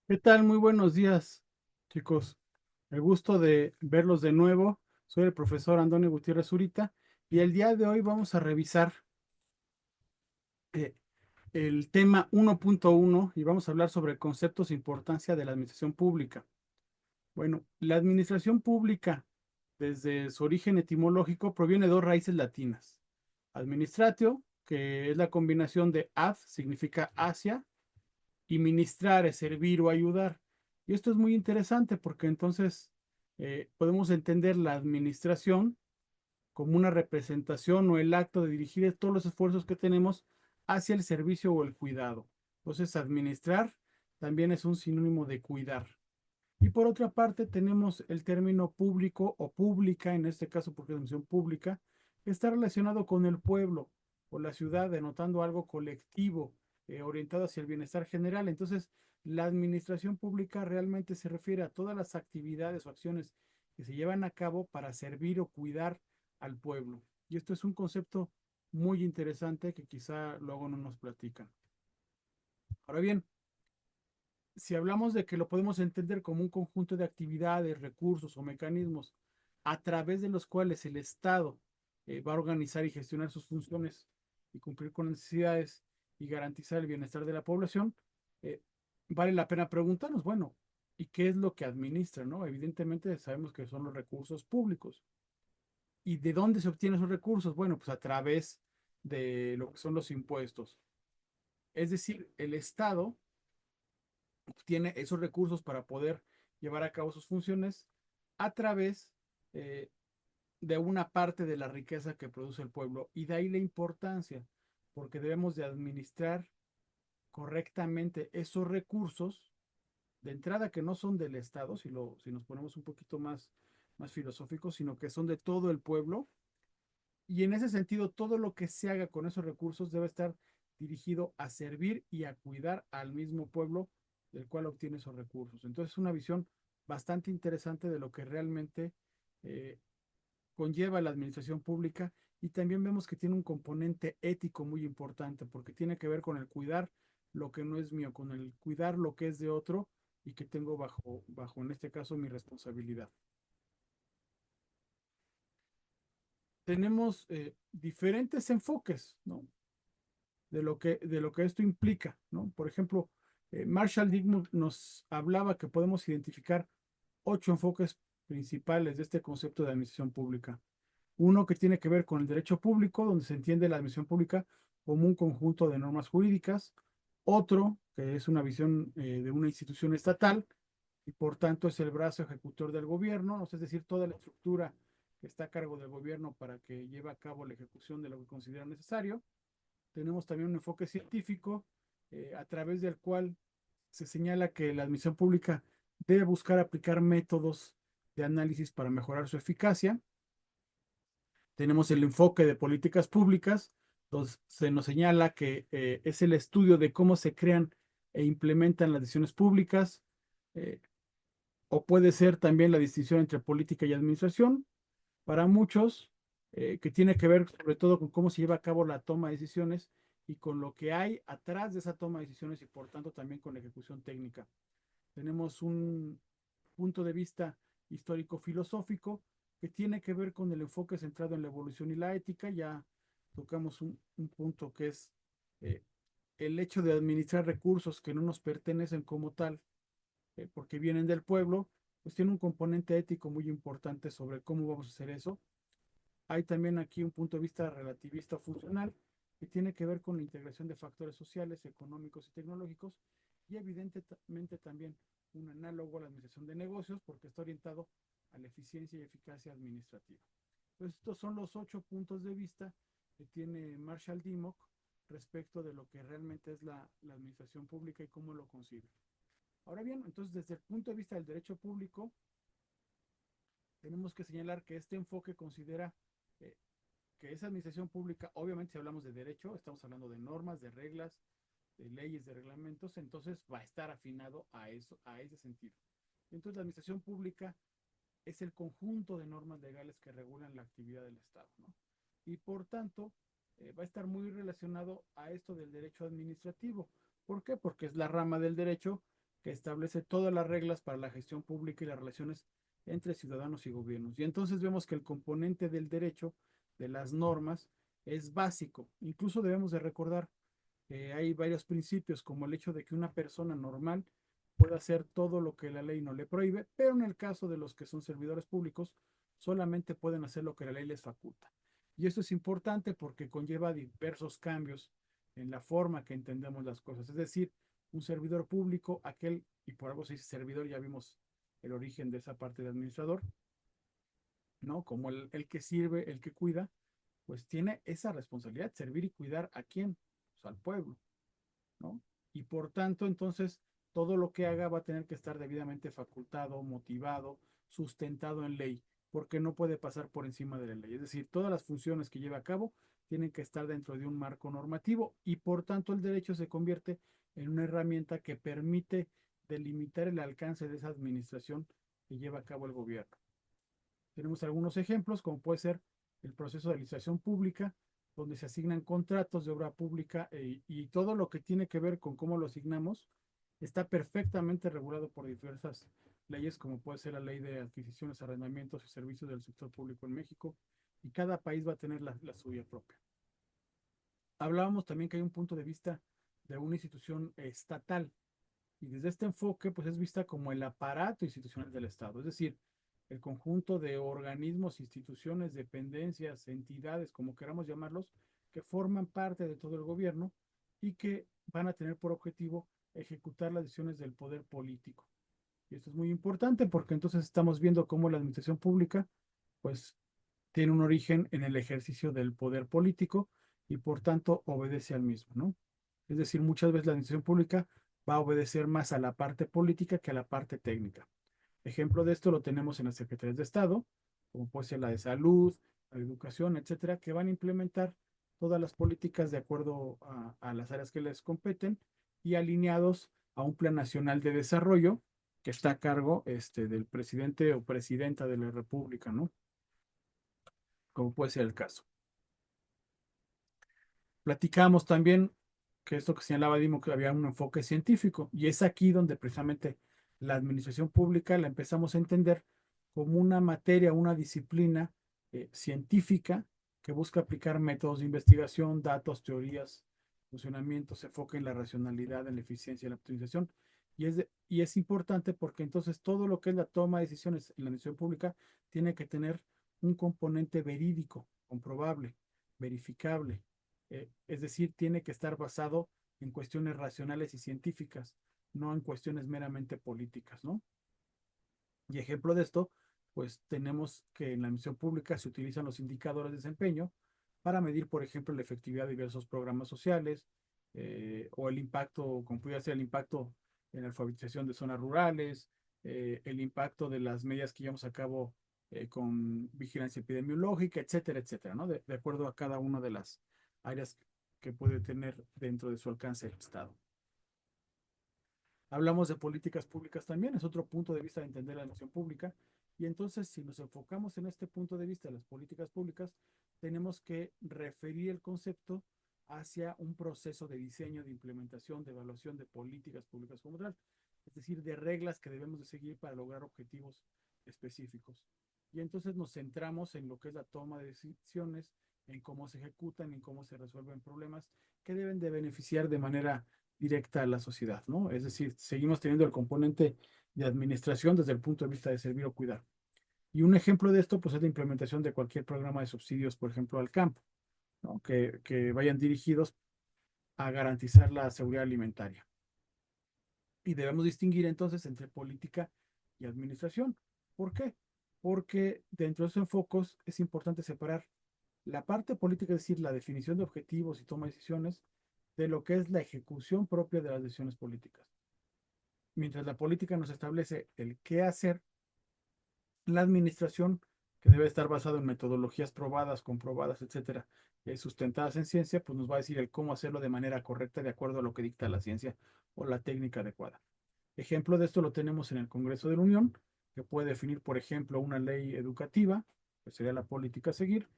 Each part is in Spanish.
¿Qué tal? Muy buenos días, chicos. El gusto de verlos de nuevo. Soy el profesor Antonio Gutiérrez Zurita y el día de hoy vamos a revisar eh, el tema 1.1 y vamos a hablar sobre conceptos e importancia de la administración pública. Bueno, la administración pública, desde su origen etimológico, proviene de dos raíces latinas. Administratio, que es la combinación de ad, significa hacia, y ministrar es servir o ayudar. Y esto es muy interesante porque entonces podemos entender la administración como una representación o el acto de dirigir todos los esfuerzos que tenemos hacia el servicio o el cuidado. Entonces, administrar también es un sinónimo de cuidar. Y por otra parte, tenemos el término público o pública, en este caso porque es misión pública, que está relacionado con el pueblo o la ciudad, denotando algo colectivo, orientado hacia el bienestar general. Entonces, la administración pública realmente se refiere a todas las actividades o acciones que se llevan a cabo para servir o cuidar al pueblo. Y esto es un concepto muy interesante que quizá luego no nos platican. Ahora bien, si hablamos de que lo podemos entender como un conjunto de actividades, recursos o mecanismos a través de los cuales el Estado va a organizar y gestionar sus funciones y cumplir con necesidades y garantizar el bienestar de la población, eh, vale la pena preguntarnos, bueno, ¿y qué es lo que administra? ¿No? Evidentemente sabemos que son los recursos públicos. ¿Y de dónde se obtienen esos recursos? Bueno, pues a través de lo que son los impuestos. Es decir, el Estado obtiene esos recursos para poder llevar a cabo sus funciones a través eh, de una parte de la riqueza que produce el pueblo. Y de ahí la importancia, porque debemos de administrar correctamente esos recursos de entrada que no son del Estado, si nos ponemos un poquito más filosóficos, sino que son de todo el pueblo. Y en ese sentido, todo lo que se haga con esos recursos debe estar dirigido a servir y a cuidar al mismo pueblo del cual obtiene esos recursos. Entonces, es una visión bastante interesante de lo que realmente eh, conlleva la administración pública y también vemos que tiene un componente ético muy importante porque tiene que ver con el cuidar lo que no es mío, con el cuidar lo que es de otro y que tengo bajo en este caso, mi responsabilidad. Tenemos diferentes enfoques, ¿no? De lo que esto implica, ¿no? Por ejemplo, Marshall Digmund nos hablaba que podemos identificar 8 enfoques principales de este concepto de administración pública. Uno que tiene que ver con el derecho público, donde se entiende la administración pública como un conjunto de normas jurídicas. Otro, que es una visión de una institución estatal y por tanto es el brazo ejecutor del gobierno, es decir, toda la estructura que está a cargo del gobierno para que lleve a cabo la ejecución de lo que considera necesario. Tenemos también un enfoque científico a través del cual se señala que la admisión pública debe buscar aplicar métodos de análisis para mejorar su eficacia. Tenemos el enfoque de políticas públicas, donde se nos señala que es el estudio de cómo se crean e implementan las decisiones públicas, eh, o puede ser también la distinción entre política y administración, para muchos, que tiene que ver sobre todo con cómo se lleva a cabo la toma de decisiones y con lo que hay atrás de esa toma de decisiones y por tanto también con la ejecución técnica. Tenemos un punto de vista histórico-filosófico que tiene que ver con el enfoque centrado en la evolución y la ética. Ya tocamos un punto que es eh, el hecho de administrar recursos que no nos pertenecen como tal, porque vienen del pueblo, pues tiene un componente ético muy importante sobre cómo vamos a hacer eso. Hay también aquí un punto de vista relativista funcional que tiene que ver con la integración de factores sociales, económicos y tecnológicos y evidentemente también un análogo a la administración de negocios porque está orientado a la eficiencia y eficacia administrativa. Entonces, estos son los 8 puntos de vista que tiene Marshall Dimock respecto de lo que realmente es la administración pública y cómo lo concibe. Ahora bien, entonces desde el punto de vista del derecho público, tenemos que señalar que este enfoque considera eh, que esa administración pública, obviamente si hablamos de derecho, estamos hablando de normas, de reglas, de leyes, de reglamentos, entonces va a estar afinado a eso, a ese sentido. Entonces la administración pública es el conjunto de normas legales que regulan la actividad del Estado, ¿no? Y por tanto, va a estar muy relacionado a esto del derecho administrativo. ¿Por qué? Porque es la rama del derecho que establece todas las reglas para la gestión pública y las relaciones entre ciudadanos y gobiernos. Y entonces vemos que el componente del derecho, de las normas, es básico. Incluso debemos de recordar que hay varios principios, como el hecho de que una persona normal puede hacer todo lo que la ley no le prohíbe, pero en el caso de los que son servidores públicos, solamente pueden hacer lo que la ley les faculta. Y esto es importante porque conlleva diversos cambios en la forma que entendemos las cosas. Es decir, un servidor público, aquel, y por algo se dice servidor, ya vimos el origen de esa parte de administrador, ¿no? Como el que sirve, el que cuida, pues tiene esa responsabilidad, servir y cuidar a quién, pues al pueblo, ¿no? Y por tanto, entonces, todo lo que haga va a tener que estar debidamente facultado, motivado, sustentado en ley, porque no puede pasar por encima de la ley. Es decir, todas las funciones que lleve a cabo tienen que estar dentro de un marco normativo y por tanto el derecho se convierte en una herramienta que permite delimitar el alcance de esa administración que lleva a cabo el gobierno. Tenemos algunos ejemplos, como puede ser el proceso de licitación pública, donde se asignan contratos de obra pública y todo lo que tiene que ver con cómo lo asignamos está perfectamente regulado por diversas leyes, como puede ser la ley de adquisiciones, arrendamientos y servicios del sector público en México, y cada país va a tener la suya propia. Hablábamos también que hay un punto de vista de una institución estatal, y desde este enfoque, pues es vista como el aparato institucional del Estado, es decir, el conjunto de organismos, instituciones, dependencias, entidades, como queramos llamarlos, que forman parte de todo el gobierno y que van a tener por objetivo ejecutar las decisiones del poder político. Y esto es muy importante porque entonces estamos viendo cómo la administración pública, pues, tiene un origen en el ejercicio del poder político y por tanto obedece al mismo, ¿no? Es decir, muchas veces la administración pública va a obedecer más a la parte política que a la parte técnica. Ejemplo de esto lo tenemos en las secretarías de Estado, como puede ser la de salud, la de educación, etcétera, que van a implementar todas las políticas de acuerdo a las áreas que les competen y alineados a un plan nacional de desarrollo que está a cargo del presidente o presidenta de la República, ¿no? Como puede ser el caso. Platicamos también que esto que señalaba Dimo, que había un enfoque científico, y es aquí donde precisamente la administración pública la empezamos a entender como una materia, una disciplina científica que busca aplicar métodos de investigación, datos, teorías, funcionamientos, se enfoca en la racionalidad, en la eficiencia, en la optimización. Y es importante porque entonces todo lo que es la toma de decisiones en la administración pública tiene que tener un componente verídico, comprobable, verificable, es decir, tiene que estar basado en cuestiones racionales y científicas, no en cuestiones meramente políticas, ¿no? Y ejemplo de esto, pues tenemos que en la misión pública se utilizan los indicadores de desempeño para medir, por ejemplo, la efectividad de diversos programas sociales o el impacto, como pudiera ser el impacto en la alfabetización de zonas rurales, el impacto de las medidas que llevamos a cabo con vigilancia epidemiológica, etcétera, etcétera, ¿no? De acuerdo a cada una de las áreas que puede tener dentro de su alcance el Estado. Hablamos de políticas públicas también, es otro punto de vista de entender la administración pública. Y entonces, si nos enfocamos en este punto de vista de las políticas públicas, tenemos que referir el concepto hacia un proceso de diseño, de implementación, de evaluación de políticas públicas como tal, es decir, de reglas que debemos de seguir para lograr objetivos específicos. Y entonces nos centramos en lo que es la toma de decisiones, en cómo se ejecutan, en cómo se resuelven problemas que deben de beneficiar de manera directa a la sociedad, ¿no? Es decir, seguimos teniendo el componente de administración desde el punto de vista de servir o cuidar. Y un ejemplo de esto, pues, es la implementación de cualquier programa de subsidios, por ejemplo, al campo, ¿no? Que vayan dirigidos a garantizar la seguridad alimentaria. Y debemos distinguir entonces entre política y administración. ¿Por qué? Porque dentro de esos enfocos es importante separar la parte política, es decir, la definición de objetivos y toma de decisiones, de lo que es la ejecución propia de las decisiones políticas. Mientras la política nos establece el qué hacer, la administración, que debe estar basado en metodologías probadas, comprobadas, etcétera, sustentadas en ciencia, pues nos va a decir el cómo hacerlo de manera correcta de acuerdo a lo que dicta la ciencia o la técnica adecuada. Ejemplo de esto lo tenemos en el Congreso de la Unión, que puede definir, por ejemplo, una ley educativa, que sería la política a seguir,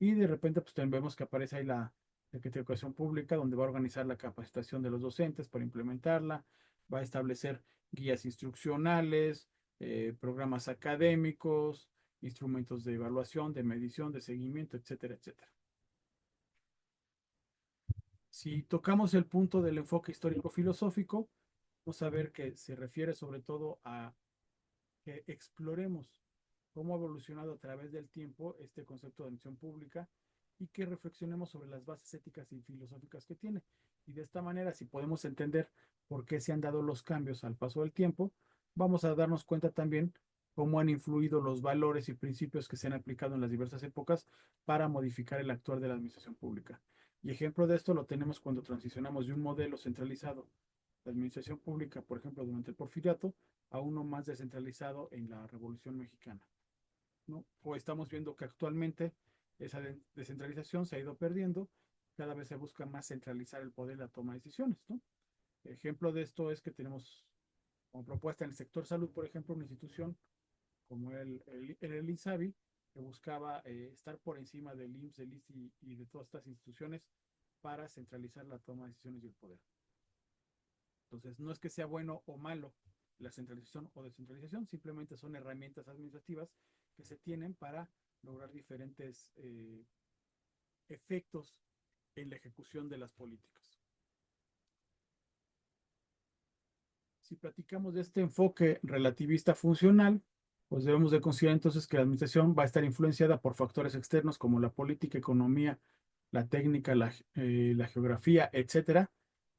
y de repente pues también vemos que aparece ahí la Secretaría de Educación Pública, donde va a organizar la capacitación de los docentes para implementarla, va a establecer guías instruccionales, programas académicos, instrumentos de evaluación, de medición, de seguimiento, etcétera, etcétera. Si tocamos el punto del enfoque histórico-filosófico, vamos a ver que se refiere sobre todo a que exploremos cómo ha evolucionado a través del tiempo este concepto de admisión pública y que reflexionemos sobre las bases éticas y filosóficas que tiene. Y de esta manera, si podemos entender por qué se han dado los cambios al paso del tiempo, vamos a darnos cuenta también cómo han influido los valores y principios que se han aplicado en las diversas épocas para modificar el actuar de la administración pública. Y ejemplo de esto lo tenemos cuando transicionamos de un modelo centralizado de administración pública, por ejemplo, durante el porfiriato, a uno más descentralizado en la Revolución Mexicana, ¿no? O estamos viendo que actualmente esa descentralización se ha ido perdiendo, cada vez se busca más centralizar el poder de la toma de decisiones, ¿no? Ejemplo de esto es que tenemos como propuesta en el sector salud, por ejemplo, una institución como el INSABI, que buscaba estar por encima del IMSS, del ISSSTE y de todas estas instituciones para centralizar la toma de decisiones y el poder. Entonces, no es que sea bueno o malo la centralización o descentralización, simplemente son herramientas administrativas que se tienen para lograr diferentes efectos en la ejecución de las políticas. Si platicamos de este enfoque relativista funcional, pues debemos de considerar entonces que la administración va a estar influenciada por factores externos como la política, economía, la técnica, la geografía, etcétera.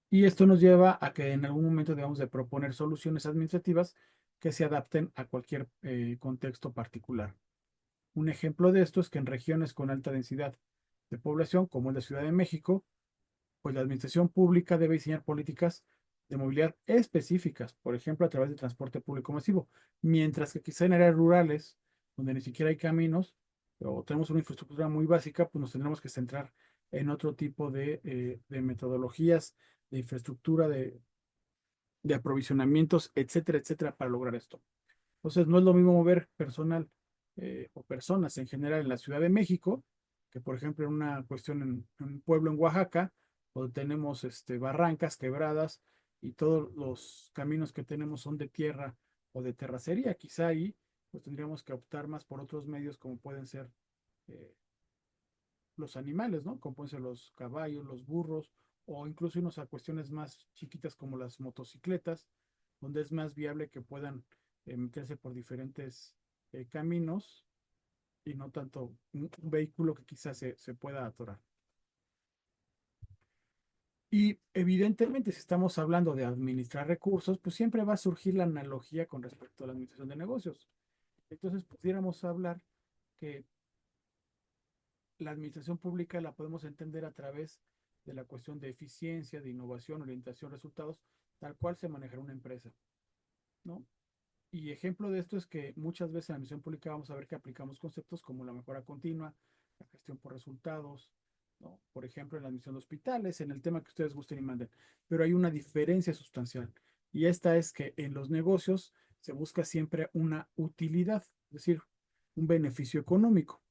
Y esto nos lleva a que en algún momento debamos de proponer soluciones administrativas que se adapten a cualquier contexto particular. Un ejemplo de esto es que en regiones con alta densidad de población, como es la Ciudad de México, pues la administración pública debe diseñar políticas de movilidad específicas, por ejemplo, a través de transporte público masivo, mientras que quizá en áreas rurales, donde ni siquiera hay caminos o tenemos una infraestructura muy básica, pues nos tendremos que centrar en otro tipo de metodologías, de infraestructura, de aprovisionamientos, etcétera, etcétera, para lograr esto. Entonces, no es lo mismo mover personal o personas en general en la Ciudad de México, que por ejemplo en una cuestión en un pueblo en Oaxaca, donde tenemos barrancas, quebradas, y todos los caminos que tenemos son de tierra o de terracería. Quizá ahí pues tendríamos que optar más por otros medios como pueden ser eh, los animales, ¿no? Como pueden ser los caballos, los burros, o incluso irnos a cuestiones más chiquitas como las motocicletas, donde es más viable que puedan meterse por diferentes caminos y no tanto un vehículo que quizás se pueda atorar. Y evidentemente, si estamos hablando de administrar recursos, pues siempre va a surgir la analogía con respecto a la administración de negocios. Entonces, pudiéramos hablar que la administración pública la podemos entender a través de la cuestión de eficiencia, de innovación, orientación, resultados, tal cual se manejará una empresa, ¿no? Y ejemplo de esto es que muchas veces en la administración pública vamos a ver que aplicamos conceptos como la mejora continua, la gestión por resultados, ¿no? Por ejemplo, en la admisión de hospitales, en el tema que ustedes gusten y manden. Pero hay una diferencia sustancial. Y esta es que en los negocios se busca siempre una utilidad, es decir, un beneficio económico.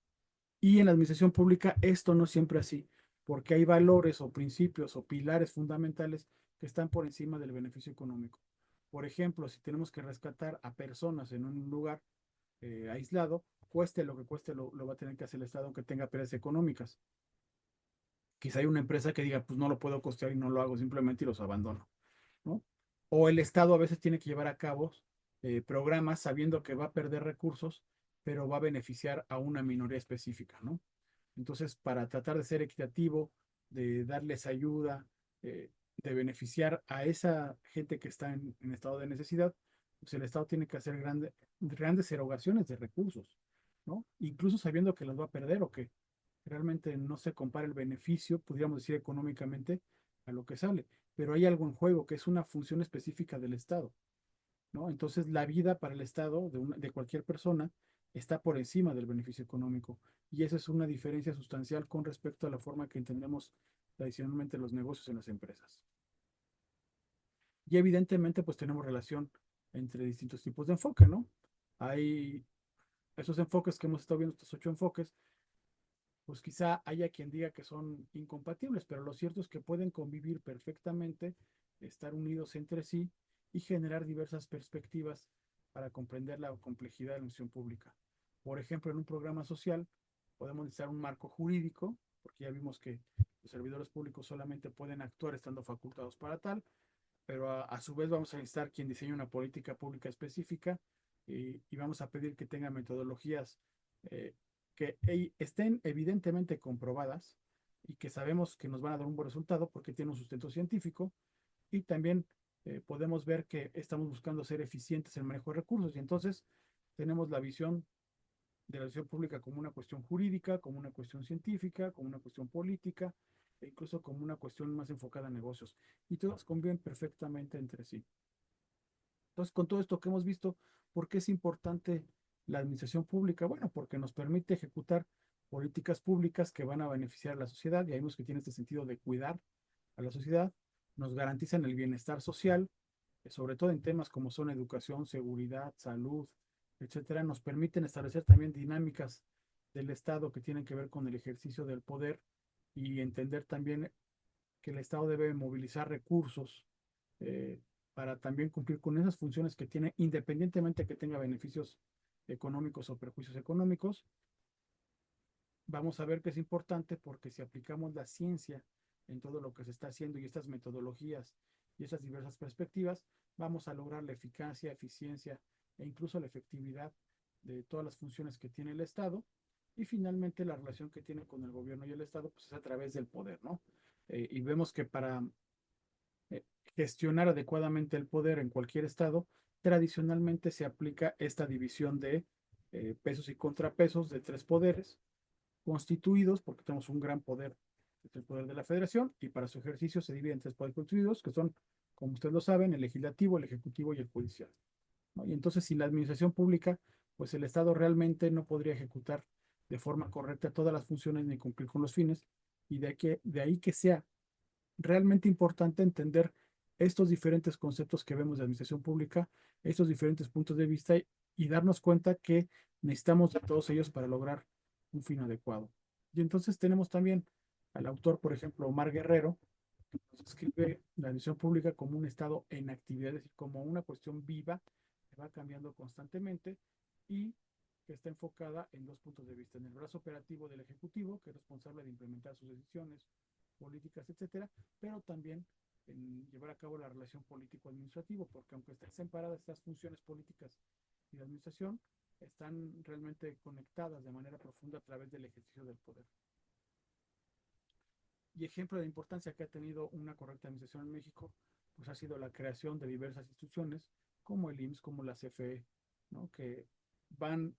Y en la administración pública esto no siempre así, porque hay valores o principios o pilares fundamentales que están por encima del beneficio económico. Por ejemplo, si tenemos que rescatar a personas en un lugar aislado, cueste lo que cueste, lo va a tener que hacer el Estado aunque tenga pérdidas económicas. Quizá hay una empresa que diga, pues no lo puedo costear y no lo hago simplemente y los abandono, ¿no? O el Estado a veces tiene que llevar a cabo programas sabiendo que va a perder recursos, pero va a beneficiar a una minoría específica, ¿no? Entonces, para tratar de ser equitativo, de darles ayuda, de beneficiar a esa gente que está en estado de necesidad, pues el Estado tiene que hacer grandes erogaciones de recursos, ¿no? Incluso sabiendo que las va a perder o que realmente no se compara el beneficio, podríamos decir económicamente, a lo que sale. Pero hay algo en juego que es una función específica del Estado, ¿no? Entonces, la vida para el Estado de cualquier persona está por encima del beneficio económico. Y esa es una diferencia sustancial con respecto a la forma que entendemos tradicionalmente los negocios en las empresas. Y evidentemente, pues tenemos relación entre distintos tipos de enfoque, ¿no? Hay esos enfoques que hemos estado viendo, estos 8 enfoques, pues quizá haya quien diga que son incompatibles, pero lo cierto es que pueden convivir perfectamente, estar unidos entre sí y generar diversas perspectivas para comprender la complejidad de la administración pública. Por ejemplo, en un programa social podemos necesitar un marco jurídico, porque ya vimos que los servidores públicos solamente pueden actuar estando facultados para tal, pero a su vez vamos a necesitar quien diseñe una política pública específica y vamos a pedir que tenga metodologías eh, que estén evidentemente comprobadas y que sabemos que nos van a dar un buen resultado porque tiene un sustento científico y también podemos ver que estamos buscando ser eficientes en el manejo de recursos y entonces tenemos la visión de la visión pública como una cuestión jurídica, como una cuestión científica, como una cuestión política e incluso como una cuestión más enfocada a negocios. Y todas conviven perfectamente entre sí. Entonces, con todo esto que hemos visto, ¿por qué es importante la administración pública? Bueno, porque nos permite ejecutar políticas públicas que van a beneficiar a la sociedad, y hay unos que tienen este sentido de cuidar a la sociedad, nos garantizan el bienestar social, sobre todo en temas como son educación, seguridad, salud, etcétera, nos permiten establecer también dinámicas del Estado que tienen que ver con el ejercicio del poder y entender también que el Estado debe movilizar recursos eh, para también cumplir con esas funciones que tiene, independientemente de que tenga beneficios económicos o perjuicios económicos. Vamos a ver que es importante porque si aplicamos la ciencia en todo lo que se está haciendo y estas metodologías y estas diversas perspectivas, vamos a lograr la eficacia, eficiencia e incluso la efectividad de todas las funciones que tiene el Estado. Y finalmente la relación que tiene con el gobierno y el Estado pues es a través del poder, ¿no? Y vemos que para eh, gestionar adecuadamente el poder en cualquier estado, tradicionalmente se aplica esta división de pesos y contrapesos de tres poderes constituidos, porque tenemos un gran poder, que es el poder de la federación, y para su ejercicio se divide en tres poderes constituidos, que son, como ustedes lo saben, el legislativo, el ejecutivo y el judicial, ¿no? Y entonces, sin la administración pública, pues el Estado realmente no podría ejecutar de forma correcta todas las funciones ni cumplir con los fines, y de ahí que sea realmente importante entender estos diferentes conceptos que vemos de administración pública, estos diferentes puntos de vista y darnos cuenta que necesitamos de todos ellos para lograr un fin adecuado. Y entonces tenemos también al autor, por ejemplo, Omar Guerrero, que nos describe la administración pública como un estado en actividad, es decir, como una cuestión viva que va cambiando constantemente y que está enfocada en dos puntos de vista, en el brazo operativo del Ejecutivo, que es responsable de implementar sus decisiones, políticas, etcétera, pero también en llevar a cabo la relación político-administrativo, porque aunque estén separadas estas funciones políticas y de administración, están realmente conectadas de manera profunda a través del ejercicio del poder. Y ejemplo de importancia que ha tenido una correcta administración en México, pues ha sido la creación de diversas instituciones, como el IMSS, como la CFE, ¿no? Que van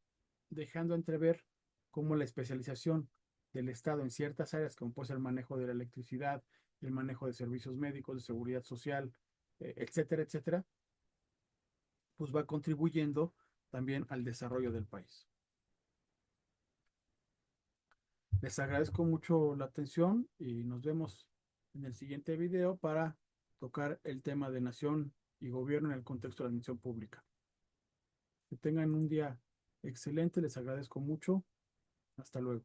dejando entrever cómo la especialización del Estado en ciertas áreas, como puede ser el manejo de la electricidad, el manejo de servicios médicos, de seguridad social, etcétera, etcétera, pues va contribuyendo también al desarrollo del país. Les agradezco mucho la atención y nos vemos en el siguiente video para tocar el tema de nación y gobierno en el contexto de la administración pública. Que tengan un día excelente, les agradezco mucho. Hasta luego.